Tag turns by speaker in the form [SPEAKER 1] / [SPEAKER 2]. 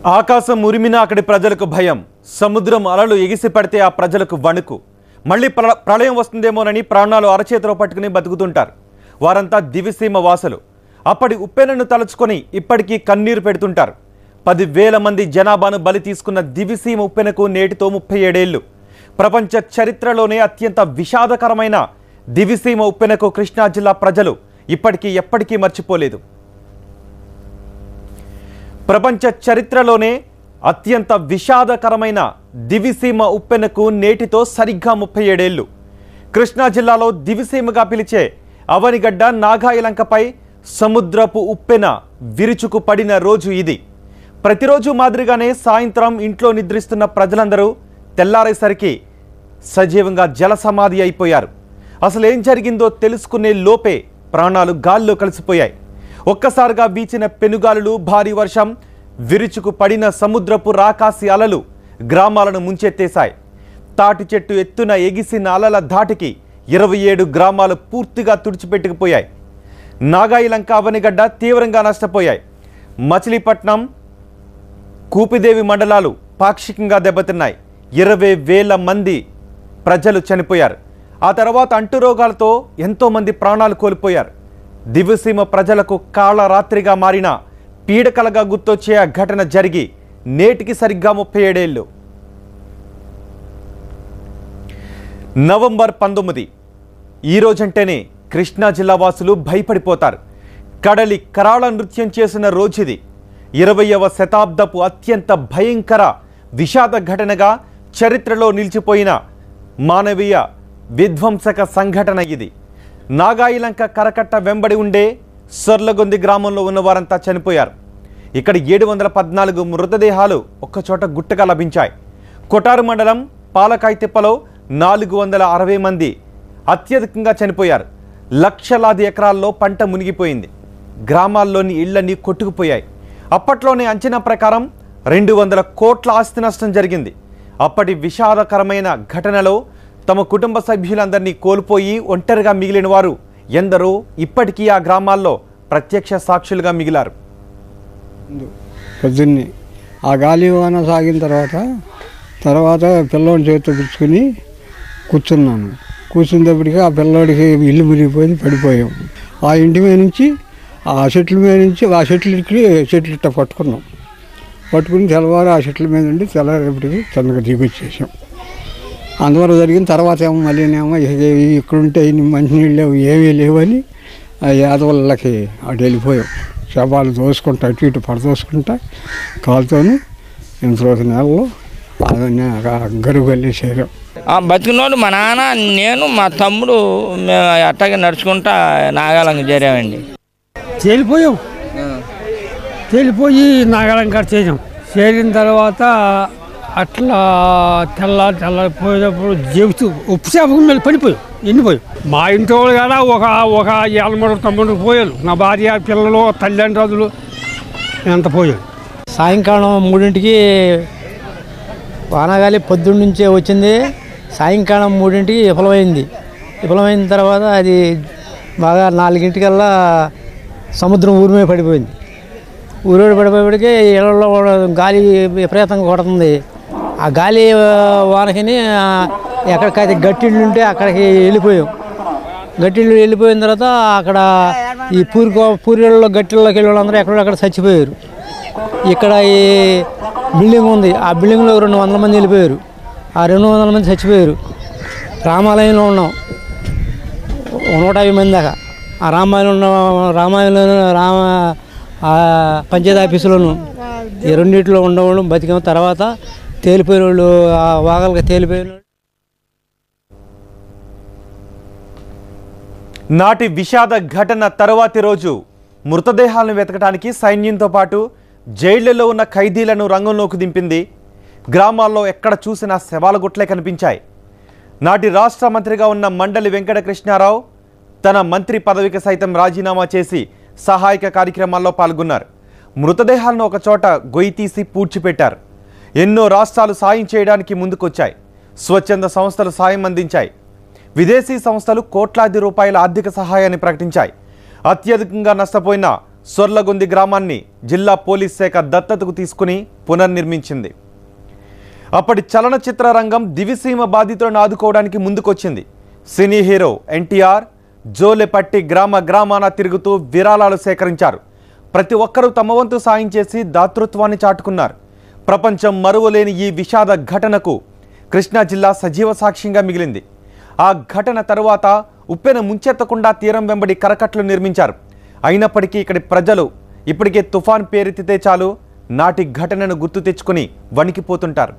[SPEAKER 1] ఆకాశం ఉరిమినా అక్కడి ప్రజలకు భయం, సముద్రం అలలు ఎగిసి పడితే ఆ ప్రజలకు వణుకు. మళ్ళీ ప్రళయం వస్తుందేమోనని ప్రాణాలు అరచేతిలో పట్టుకుని బతుకుతుంటారు. వారంతా దివిసీమ వాసులు. అప్పటి ఉప్పెనను తలుచుకొని ఇప్పటికీ కన్నీరు పెడుతుంటారు. 10,000 మంది జనాభాను బలి తీసుకున్న దివిసీమ ఉప్పెనకు నేటితో 37 ఏళ్లు. ప్రపంచ చరిత్రలోనే అత్యంత విషాదకరమైన దివిసీమ ఉప్పెనకు కృష్ణా జిల్లా ప్రజలు ఇప్పటికీ ఎప్పటికీ మర్చిపోలేదు. ప్రపంచ చరిత్రలోనే అత్యంత విషాదకరమైన దివిసీమ ఉప్పెనకు నేటితో సరిగ్గా 37 ఏళ్లు. కృష్ణా జిల్లాలో దివిసీమగా పిలిచే అవనిగడ్డ నాగాయలంకపై సముద్రపు ఉప్పెన విరుచుకు పడిన రోజు ఇది. ప్రతిరోజు మాదిరిగానే సాయంత్రం ఇంట్లో నిద్రిస్తున్న ప్రజలందరూ తెల్లారేసరికి సజీవంగా జలసమాధి అయిపోయారు. అసలు ఏం జరిగిందో తెలుసుకునే లోపే ప్రాణాలు గాల్లో కలిసిపోయాయి. ఒక్కసారిగా వీచిన పెనుగాలులు, భారీ వర్షం, విరుచుకు పడిన సముద్రపు రాకాసి అలలు గ్రామాలను ముంచెత్తేశాయి. తాటి చెట్టు ఎత్తున ఎగిసిన అలల ధాటికి 27 గ్రామాలు పూర్తిగా తుడిచిపెట్టుకుపోయాయి. నాగాయలంక, అవనిగడ్డ తీవ్రంగా నష్టపోయాయి. మచిలీపట్నం, కూపిదేవి మండలాలు పాక్షికంగా దెబ్బతిన్నాయి. 20,000 మంది ప్రజలు చనిపోయారు. ఆ తర్వాత అంటురోగాలతో ఎంతోమంది ప్రాణాలు కోల్పోయారు. దివిసీమ ప్రజలకు కాళరాత్రిగా మారిన పీడకలగా గుర్తొచ్చే ఆ ఘటన జరిగి నేటికి సరిగ్గా 37 ఏళ్లు. నవంబర్ 19 ఈ రోజంటేనే కృష్ణా జిల్లా వాసులు భయపడిపోతారు. కడలి కరాళ నృత్యం చేసిన రోజుది. 20వ శతాబ్దపు అత్యంత భయంకర విషాద ఘటనగా చరిత్రలో నిలిచిపోయిన మానవీయ విధ్వంసక సంఘటన ఇది. నాగాయలంక కరకట్ట వెంబడి ఉండే సొర్లగొంది గ్రామంలో ఉన్నవారంతా చనిపోయారు. ఇక్కడ 714 మృతదేహాలు ఒక్కచోట గుట్టగా లభించాయి. కొటారు మండలం పాలకాయతిప్పలో 460 మంది అత్యధికంగా చనిపోయారు. లక్షలాది ఎకరాల్లో పంట మునిగిపోయింది. గ్రామాల్లోని ఇళ్లన్నీ కొట్టుకుపోయాయి. అప్పట్లోనే అంచనా ప్రకారం 200 కోట్ల ఆస్తి నష్టం జరిగింది. అప్పటి విషాదకరమైన ఘటనలో తమ కుటుంబ సభ్యులందరినీ కోల్పోయి ఒంటరిగా మిగిలిన వారు ఎందరో ఇప్పటికీ ఆ గ్రామాల్లో ప్రత్యక్ష సాక్షులుగా మిగిలారు.
[SPEAKER 2] పొద్దున్నే ఆ గాలి వాన సాగిన తర్వాత పిల్లోని చేతితో పుచ్చుకొని కూర్చున్నాను. కూర్చున్నప్పటికీ ఆ పిల్లోడికి ఇల్లు మునిగిపోయింది, పడిపోయాం. ఆ ఇంటి మీద నుంచి ఆ చెట్ల మీద నుంచి ఆ చెట్లు ఇట్ట పట్టుకుని తెల్లవారు ఆ చెట్ల మీద ఉండి తెల్లవారేపటికి తొందరగా దిగొచ్చేసాం. అందువల్ల జరిగిన తర్వాత ఏమో మళ్ళీనేమో ఇక్కడుంటే మంచినీళ్ళు లేవు, ఏమీ లేవని ఆ యాదవులకి అటు వెళ్ళిపోయాం. శవాలు దోసుకుంటా అటు ఇటు పడదోసుకుంటా కాలుతోని ఇంట్లో నెలలో గరువు వెళ్ళేసారు.
[SPEAKER 3] బతికినోడు మా నాన్న, నేను, మా తమ్ముడు మేము అట్టగా నడుచుకుంటా నాగాలంక చేరామండి.
[SPEAKER 4] తేలిపోయి నాగాలంక చేరిన తర్వాత అట్లా తెల్లారిపోయేటప్పుడు చెబుతూ ఉప్పు చేపకు మళ్ళీ పడిపోయాం, ఎండిపోయాం. మా ఇంటి వాళ్ళు కదా ఒక 90 పోయారు. నా భార్య, పిల్లలు, తల్లిదండ్రులు ఎంత పోయారు.
[SPEAKER 5] సాయంకాలం 3ంటికి వానగాలి పొద్దున్న నుంచే వచ్చింది. సాయంకాలం 3ంటికి విఫలమైన తర్వాత అది బాగా 4ంటికల్లా సముద్రం ఊరిమే పడిపోయింది. ఊరిలో పడిపోయేప్పటికీ ఇళ్ళల్లో గాలి విపరీతంగా కొడుతుంది. ఆ గాలి వానకిని ఎక్కడికైతే గట్టిళ్ళు ఉంటే అక్కడికి వెళ్ళిపోయాం. గట్టిళ్ళు వెళ్ళిపోయిన తర్వాత అక్కడ ఈ పూరిళ్ళలో గట్టిళ్ళలోకి వెళ్ళి వాళ్ళందరూ ఎక్కడెక్కడ చచ్చిపోయారు. ఇక్కడ ఈ బిల్డింగ్ ఉంది, ఆ బిల్డింగ్లో 200 మంది వెళ్ళిపోయారు. ఆ 200 మంది చచ్చిపోయారు. రామాలయంలో ఉన్నాం 150 మంది దాకా. ఆ రామాలయంలో పంచాయతీ ఆఫీసులోను ఈ రెండింటిలో ఉండేవాళ్ళు బతికాము. తర్వాత తేలిపోయిన వాళ్ళు ఆ వాగలుగా తేలిపోయిన
[SPEAKER 1] నాటి విషాద ఘటన తరువాతి రోజు మృతదేహాలను వెతకడానికి సైన్యంతో పాటు జైళ్లలో ఉన్న ఖైదీలను రంగంలోకి దింపింది. గ్రామాల్లో ఎక్కడ చూసినా శవాల గుట్లే కనిపించాయి. నాటి రాష్ట్ర మంత్రిగా ఉన్న మండలి వెంకట కృష్ణారావు తన మంత్రి పదవికి సైతం రాజీనామా చేసి సహాయక కార్యక్రమాల్లో పాల్గొన్నారు. మృతదేహాలను ఒకచోట గొయ్యి తీసి పూడ్చిపెట్టారు. ఎన్నో రాష్ట్రాలు సాయం చేయడానికి ముందుకొచ్చాయి. స్వచ్ఛంద సంస్థలు సాయం అందించాయి. విదేశీ సంస్థలు కోట్లాది రూపాయల ఆర్థిక సహాయాన్ని ప్రకటించాయి. అత్యధికంగా నష్టపోయిన సొర్లగుంది గ్రామాన్ని జిల్లా పోలీస్ శాఖ దత్తతకు తీసుకుని పునర్నిర్మించింది. అప్పటి చలనచిత్ర రంగం దివిసీమ బాధితులను ఆదుకోవడానికి ముందుకొచ్చింది. సినీ హీరో ఎన్టీఆర్ జోలెపట్టి గ్రామాన తిరుగుతూ విరాళాలు సేకరించారు. ప్రతి ఒక్కరూ తమ వంతు సాయం చేసి దాతృత్వాన్ని చాటుకున్నారు. ప్రపంచం మరువలేని ఈ విషాద ఘటనకు కృష్ణా జిల్లా సజీవ సాక్ష్యంగా మిగిలింది. ఆ ఘటన తరువాత ఉప్పెన ముంచెత్తకుండా తీరం వెంబడి కరకట్లు నిర్మించారు. అయినప్పటికీ ఇక్కడి ప్రజలు ఇప్పటికే తుఫాన్ పేరెత్తితే చాలు నాటి ఘటనను గుర్తు తెచ్చుకుని వణికిపోతుంటారు.